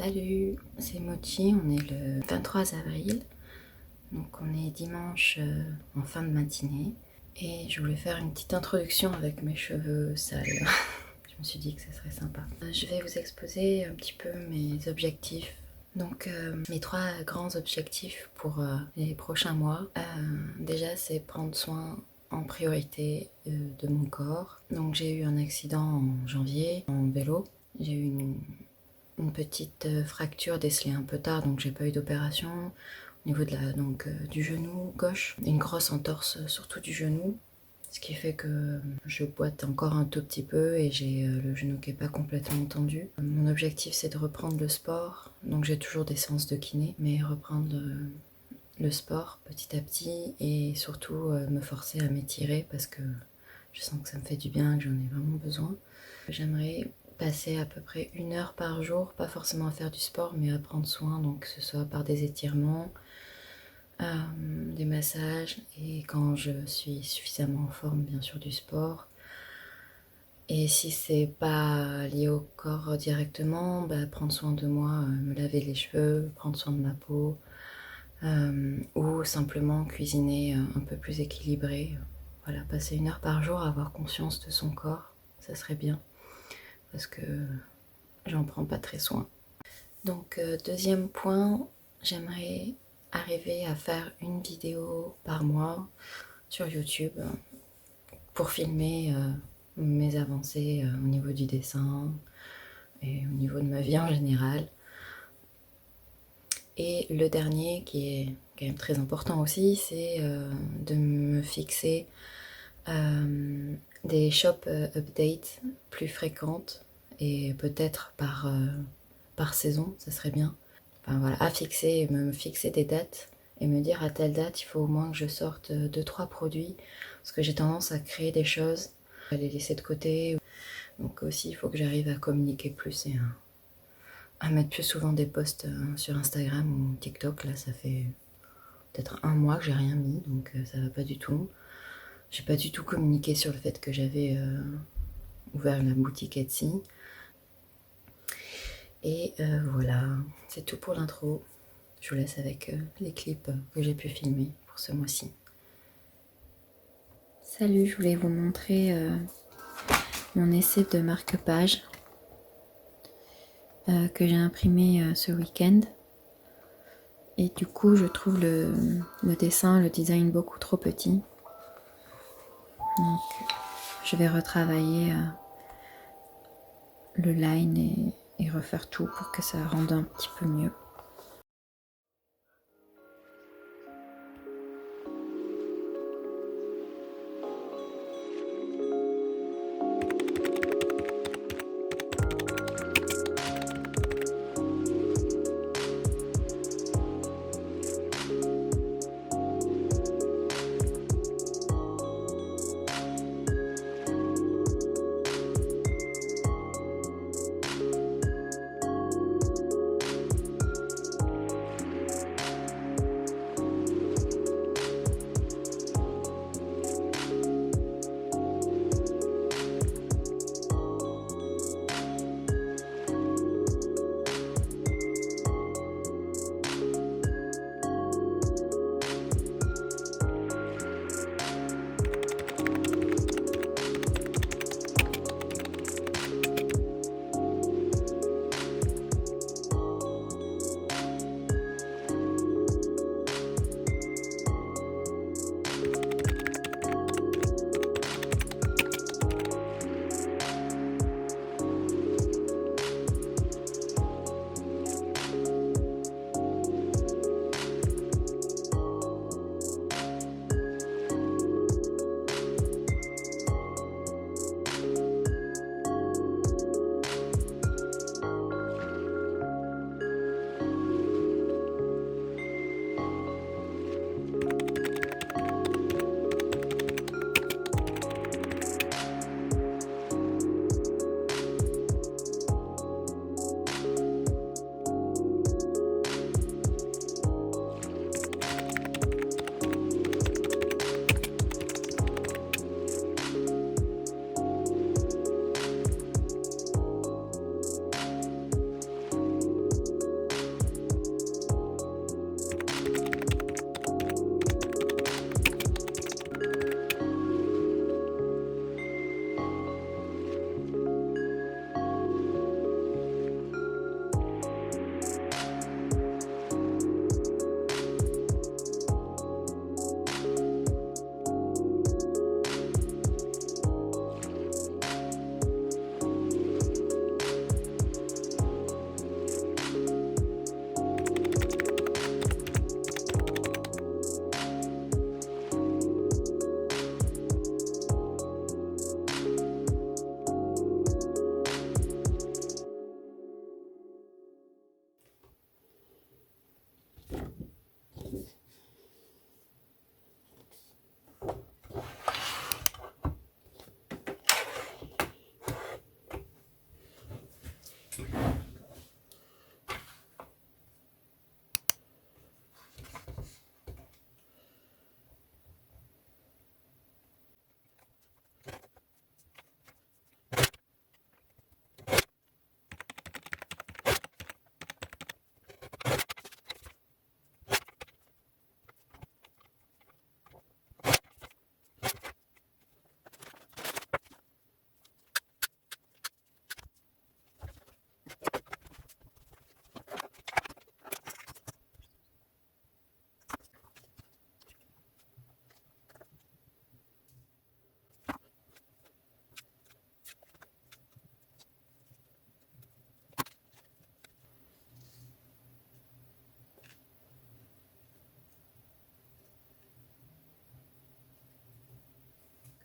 Salut, c'est Mochi, on est le 23 avril, donc on est dimanche en fin de matinée et je voulais faire une petite introduction avec mes cheveux sales. Je me suis dit que ça serait sympa. Je vais vous exposer un petit peu mes objectifs. Donc mes 3 grands objectifs pour les prochains mois. Déjà c'est prendre soin en priorité de mon corps. Donc j'ai eu un accident en janvier en vélo. J'ai eu une petite fracture décelée un peu tard, donc j'ai pas eu d'opération au niveau de du genou gauche. Une grosse entorse surtout du genou, ce qui fait que je boite encore un tout petit peu et j'ai le genou qui est pas complètement tendu. Mon objectif c'est de reprendre le sport, donc j'ai toujours des séances de kiné, mais reprendre le sport petit à petit et surtout me forcer à m'étirer parce que je sens que ça me fait du bien, que j'en ai vraiment besoin. J'aimerais passer à peu près 1 heure par jour, pas forcément à faire du sport, mais à prendre soin, donc que ce soit par des étirements, des massages, et quand je suis suffisamment en forme, bien sûr du sport. Et si c'est pas lié au corps directement, prendre soin de moi, me laver les cheveux, prendre soin de ma peau, ou simplement cuisiner un peu plus équilibré. Voilà, passer 1 heure par jour à avoir conscience de son corps, ça serait bien, parce que j'en prends pas très soin. Donc deuxième point, j'aimerais arriver à faire une vidéo par mois sur YouTube pour filmer mes avancées au niveau du dessin et au niveau de ma vie en général. Et le dernier, qui est quand même très important aussi, c'est de me fixer des shop updates plus fréquentes et peut-être par saison, ça serait bien. Enfin voilà, me fixer des dates et me dire à telle date, il faut au moins que je sorte 2-3 produits parce que j'ai tendance à créer des choses, à les laisser de côté. Donc aussi, il faut que j'arrive à communiquer plus et à mettre plus souvent des posts sur Instagram ou TikTok. Là, ça fait peut-être 1 mois que j'ai rien mis, donc ça va pas du tout. J'ai pas du tout communiqué sur le fait que j'avais ouvert la boutique Etsy. Et voilà, c'est tout pour l'intro. Je vous laisse avec les clips que j'ai pu filmer pour ce mois-ci. Salut, je voulais vous montrer mon essai de marque-page que j'ai imprimé ce week-end. Et du coup, je trouve le dessin, le design beaucoup trop petit. Donc, je vais retravailler le line et refaire tout pour que ça rende un petit peu mieux.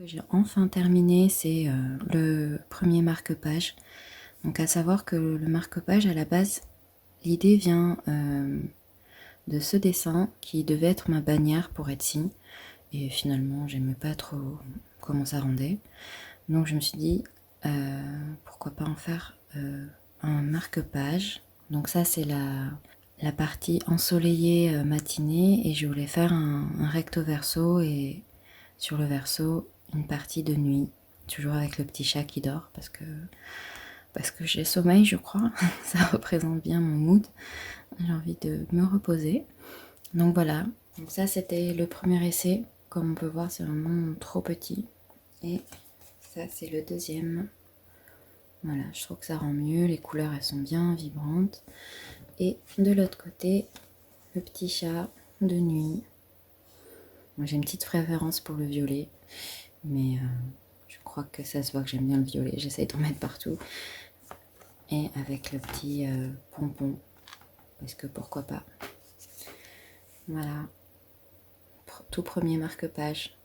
que j'ai enfin terminé, c'est le premier marque-page. Donc à savoir que le marque-page, à la base, l'idée vient de ce dessin qui devait être ma bannière pour Etsy. Et finalement, j'aimais pas trop comment ça rendait. Donc je me suis dit, pourquoi pas en faire un marque-page. Donc ça, c'est la partie ensoleillée matinée. Et je voulais faire un recto verso et sur le verso, une partie de nuit. Toujours avec le petit chat qui dort parce que j'ai sommeil, je crois. Ça représente bien mon mood. J'ai envie de me reposer. Donc voilà. Donc ça, c'était le premier essai. Comme on peut voir, c'est vraiment trop petit. Et ça, c'est le deuxième. Voilà, je trouve que ça rend mieux. Les couleurs, elles sont bien vibrantes. Et de l'autre côté, le petit chat de nuit. Moi, j'ai une petite préférence pour le violet. Mais je crois que ça se voit que j'aime bien le violet. J'essaye d'en mettre partout. Et avec le petit pompon. Parce que pourquoi pas. Voilà. Tout premier marque-page.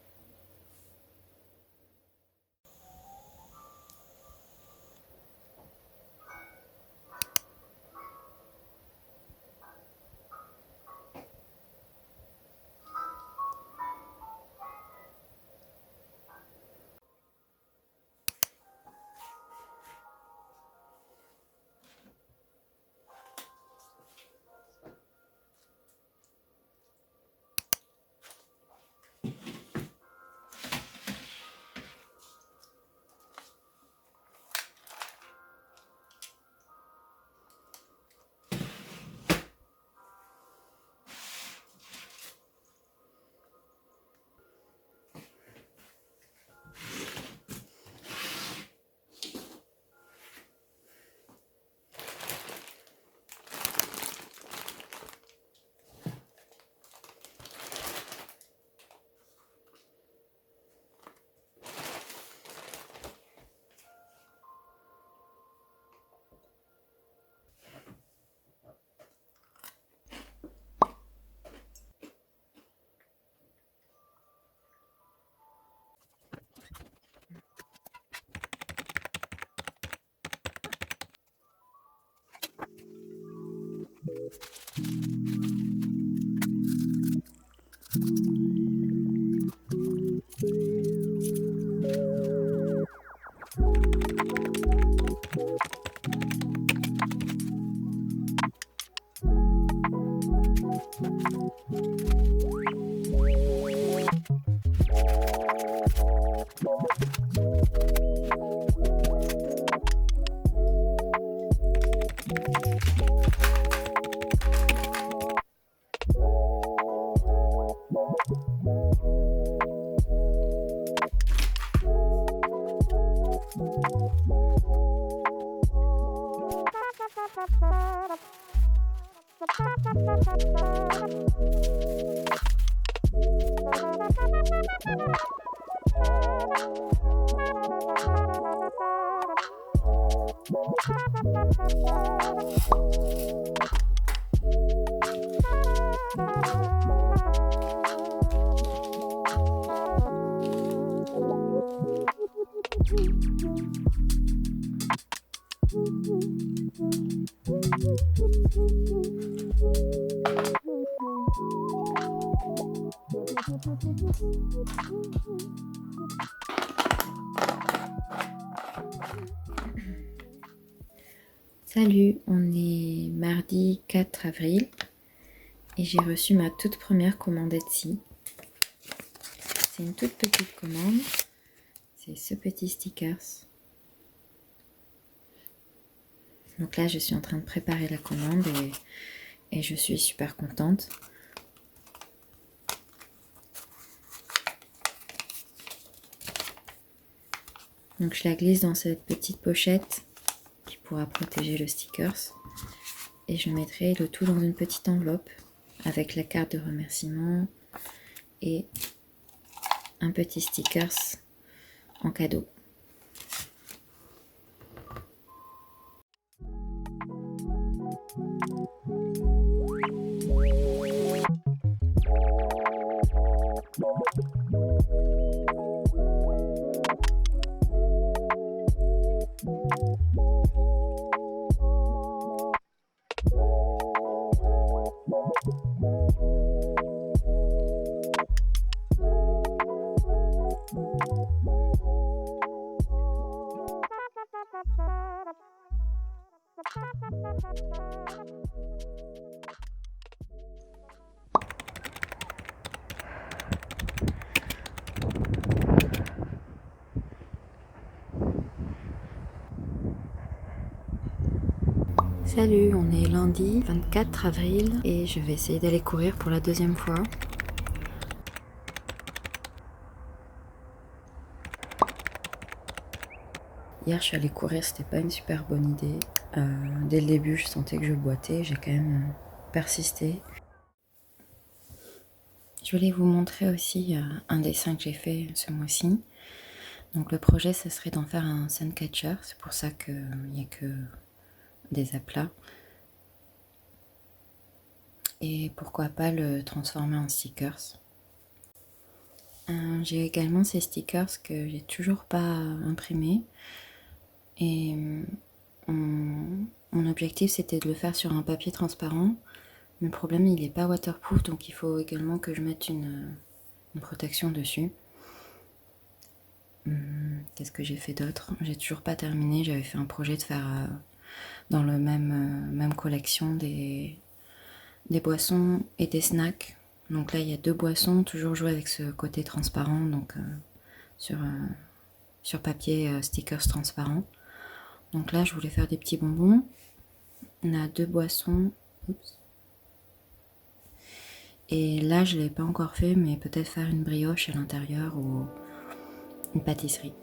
Salut, on est mardi 4 avril et j'ai reçu ma toute première commande Etsy. C'est une toute petite commande, c'est ce petit stickers. Donc là, je suis en train de préparer la commande et je suis super contente. Donc je la glisse dans cette petite pochette qui pourra protéger le stickers. Et je mettrai le tout dans une petite enveloppe avec la carte de remerciement et un petit stickers en cadeau. Salut, on est lundi 24 avril et je vais essayer d'aller courir pour la deuxième fois. Hier je suis allée courir, c'était pas une super bonne idée. Dès le début je sentais que je boitais, j'ai quand même persisté. Je voulais vous montrer aussi un dessin que j'ai fait ce mois-ci. Donc le projet ce serait d'en faire un suncatcher, c'est pour ça qu'il n'y a que des aplats. Et pourquoi pas le transformer en stickers. J'ai également ces stickers que j'ai toujours pas imprimés. Et mon objectif c'était de le faire sur un papier transparent. Mais le problème il n'est pas waterproof, donc il faut également que je mette une protection dessus. Qu'est-ce que j'ai fait d'autre? J'ai toujours pas terminé, j'avais fait un projet de faire dans le même collection des boissons et des snacks. Donc là il y a 2 boissons, toujours jouer avec ce côté transparent, donc sur papier stickers transparents. Donc là je voulais faire des petits bonbons. On a 2 boissons. Oups. Et là je l'ai pas encore fait, mais peut-être faire une brioche à l'intérieur ou une pâtisserie.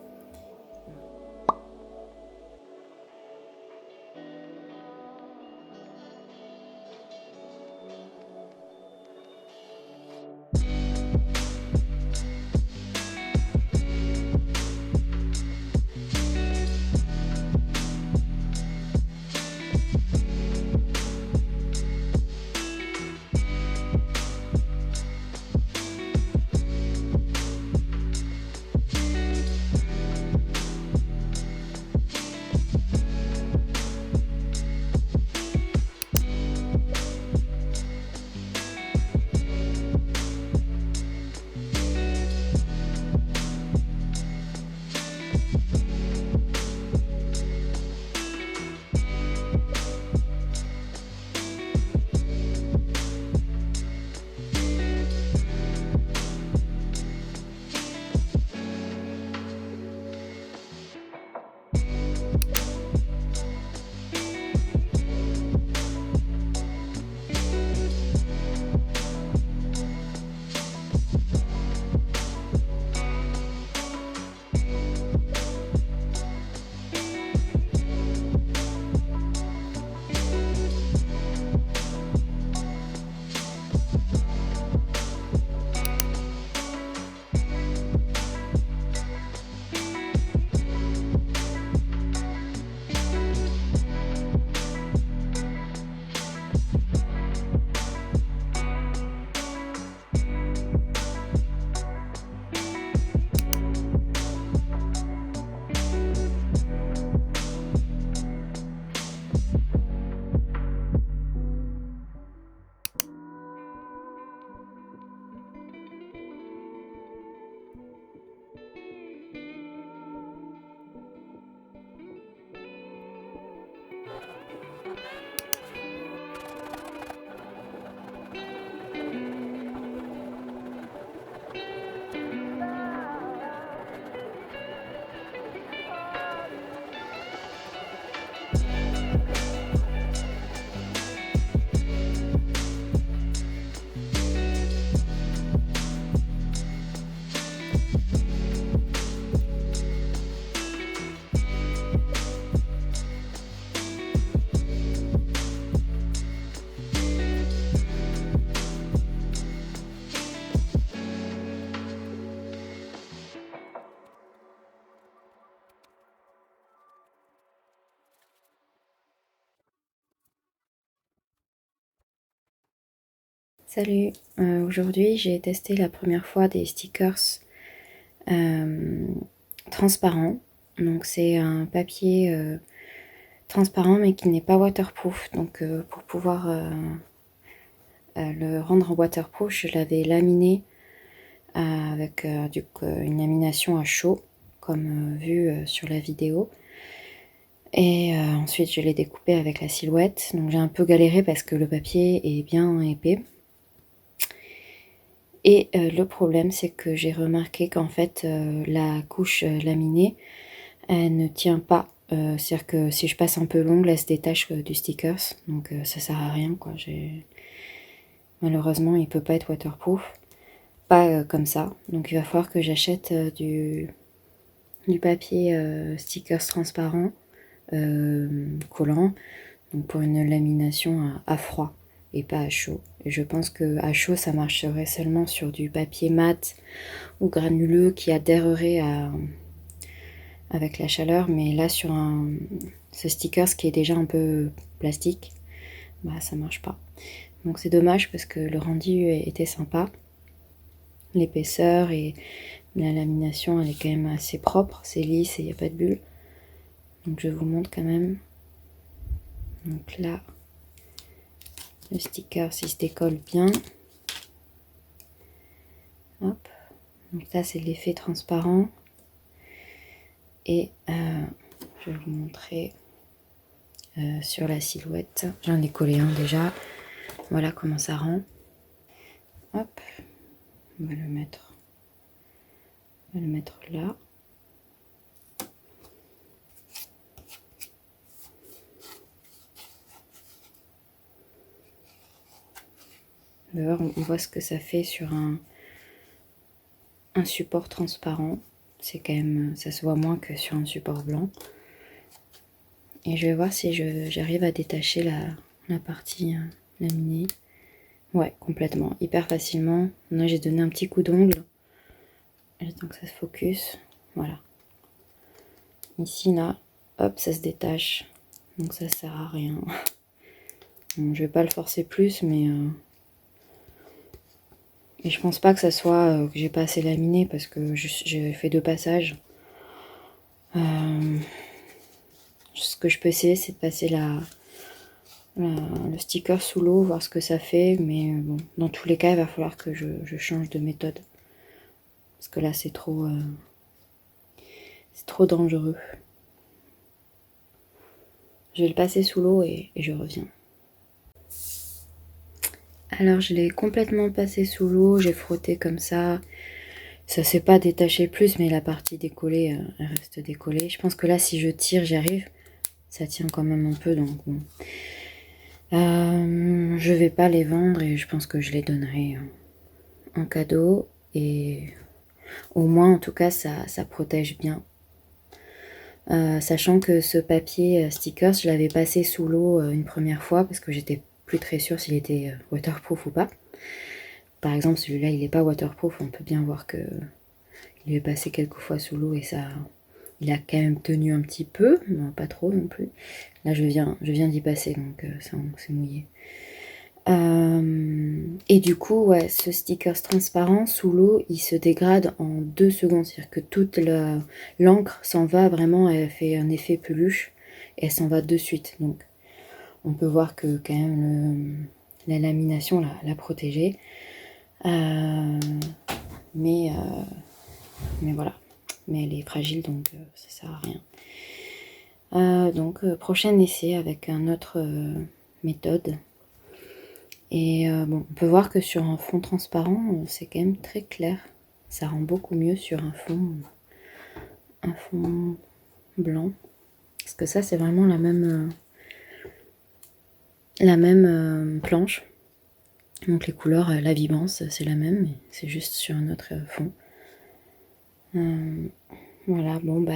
Salut, aujourd'hui j'ai testé la première fois des stickers transparents. Donc c'est un papier transparent mais qui n'est pas waterproof. Donc pour pouvoir le rendre en waterproof, je l'avais laminé avec une lamination à chaud comme vu sur la vidéo. Et ensuite je l'ai découpé avec la silhouette. Donc j'ai un peu galéré parce que le papier est bien épais. Et le problème c'est que j'ai remarqué qu'en fait la couche laminée, elle ne tient pas. C'est-à-dire que si je passe un peu l'ongle, elle se détache du stickers. Donc ça sert à rien quoi. Malheureusement il peut pas être waterproof. Pas comme ça. Donc il va falloir que j'achète du papier stickers transparent collant, donc pour une lamination à froid et pas à chaud. Et je pense que à chaud ça marcherait seulement sur du papier mat ou granuleux qui adhérerait avec la chaleur, mais là sur ce sticker qui est déjà un peu plastique, bah ça marche pas. Donc c'est dommage parce que le rendu était sympa, l'épaisseur et la lamination elle est quand même assez propre, c'est lisse et il n'y a pas de bulles. Donc je vous montre quand même. Donc là, le sticker, il se décolle bien. Hop. Donc là, c'est l'effet transparent. Et je vais vous montrer sur la silhouette. J'en ai collé un déjà. Voilà comment ça rend. Hop. On va le mettre là. D'ailleurs, on voit ce que ça fait sur un support transparent. C'est quand même, ça se voit moins que sur un support blanc. Et je vais voir si j'arrive à détacher la partie laminée. Ouais, complètement, hyper facilement. Là, j'ai donné un petit coup d'ongle. J'attends que ça se focus. Voilà. Ici, là, hop, ça se détache. Donc ça sert à rien. Bon, je vais pas le forcer plus, mais et je pense pas que ça soit que j'ai pas assez laminé parce que j'ai fait 2 passages. Ce que je peux essayer, c'est de passer le sticker sous l'eau, voir ce que ça fait. Mais bon, dans tous les cas, il va falloir que je change de méthode. Parce que là, c'est trop dangereux. Je vais le passer sous l'eau et je reviens. Alors je l'ai complètement passé sous l'eau, j'ai frotté comme ça. Ça s'est pas détaché plus, mais la partie décollée, elle reste décollée. Je pense que là, si je tire, j'y arrive. Ça tient quand même un peu, donc bon. Je vais pas les vendre et je pense que je les donnerai en cadeau. Et au moins, en tout cas, ça protège bien. Sachant que ce papier stickers, je l'avais passé sous l'eau une première fois parce que j'étais plus très sûre s'il était waterproof ou pas. Par exemple, celui-là, il n'est pas waterproof. On peut bien voir que il est passé quelques fois sous l'eau et ça, il a quand même tenu un petit peu, mais pas trop non plus. Là, je viens d'y passer, donc c'est mouillé. Et du coup, ouais, ce sticker transparent sous l'eau, il se dégrade en 2 secondes. C'est-à-dire que toute l'encre s'en va vraiment, elle fait un effet peluche et elle s'en va de suite. Donc, on peut voir que quand même la lamination l'a protégée. Mais voilà. Mais elle est fragile, donc ça sert à rien. Donc, prochain essai avec une autre méthode. Et bon, on peut voir que sur un fond transparent, c'est quand même très clair. Ça rend beaucoup mieux sur un fond blanc. Parce que ça, c'est vraiment la même planche. Donc les couleurs, la vibrance, c'est la même, mais c'est juste sur un autre fond. Voilà, bon bah...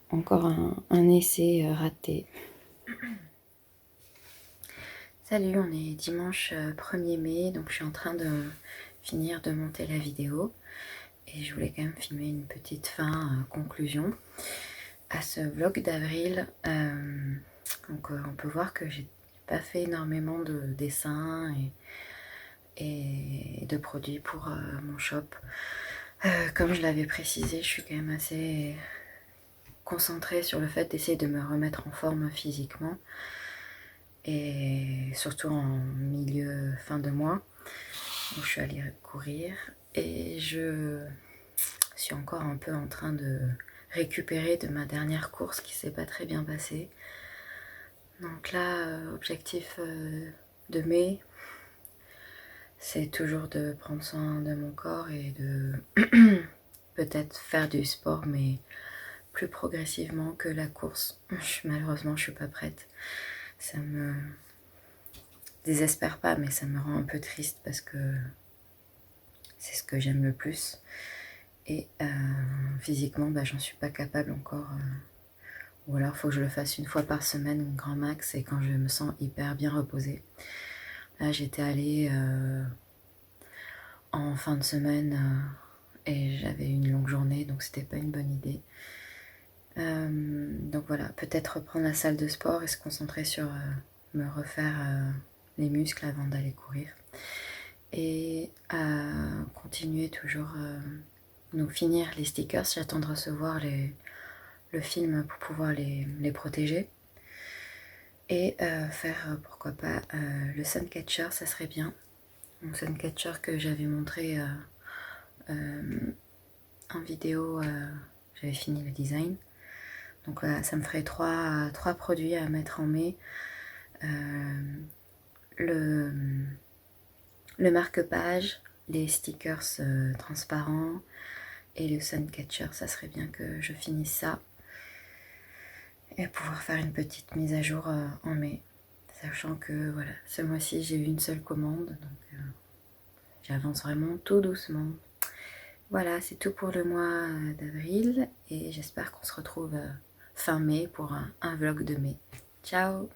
Encore un essai raté. Salut, on est dimanche 1er mai, donc je suis en train de finir de monter la vidéo. Et je voulais quand même filmer une petite fin, conclusion à ce vlog d'avril. Donc on peut voir que j'ai pas fait énormément de dessins et de produits pour mon shop. Comme je l'avais précisé, je suis quand même assez concentrée sur le fait d'essayer de me remettre en forme physiquement. Et surtout en milieu fin de mois. Donc je suis allée courir et je suis encore un peu en train de récupérer de ma dernière course qui s'est pas très bien passée. Donc là, objectif de mai, c'est toujours de prendre soin de mon corps et de peut-être faire du sport, mais plus progressivement que la course. Malheureusement, je suis pas prête. Ça me désespère pas, mais ça me rend un peu triste parce que c'est ce que j'aime le plus. Et physiquement, j'en suis pas capable encore. Ou alors, il faut que je le fasse une fois par semaine, grand max, et quand je me sens hyper bien reposée. Là, j'étais allée en fin de semaine et j'avais une longue journée, donc c'était pas une bonne idée. Donc voilà, peut-être reprendre la salle de sport et se concentrer sur me refaire les muscles avant d'aller courir. Et continuer toujours, donc finir les stickers, j'attends de recevoir le film pour pouvoir les protéger. Et faire, pourquoi pas, le Suncatcher, ça serait bien. Mon Suncatcher que j'avais montré en vidéo, j'avais fini le design. Donc voilà, ça me ferait trois produits à mettre en mai. Le marque-page, les stickers transparents et le Suncatcher, ça serait bien que je finisse ça. Et pouvoir faire une petite mise à jour en mai. Sachant que voilà, ce mois-ci j'ai eu une seule commande, donc j'avance vraiment tout doucement. Voilà, c'est tout pour le mois d'avril et j'espère qu'on se retrouve fin mai pour un vlog de mai. Ciao!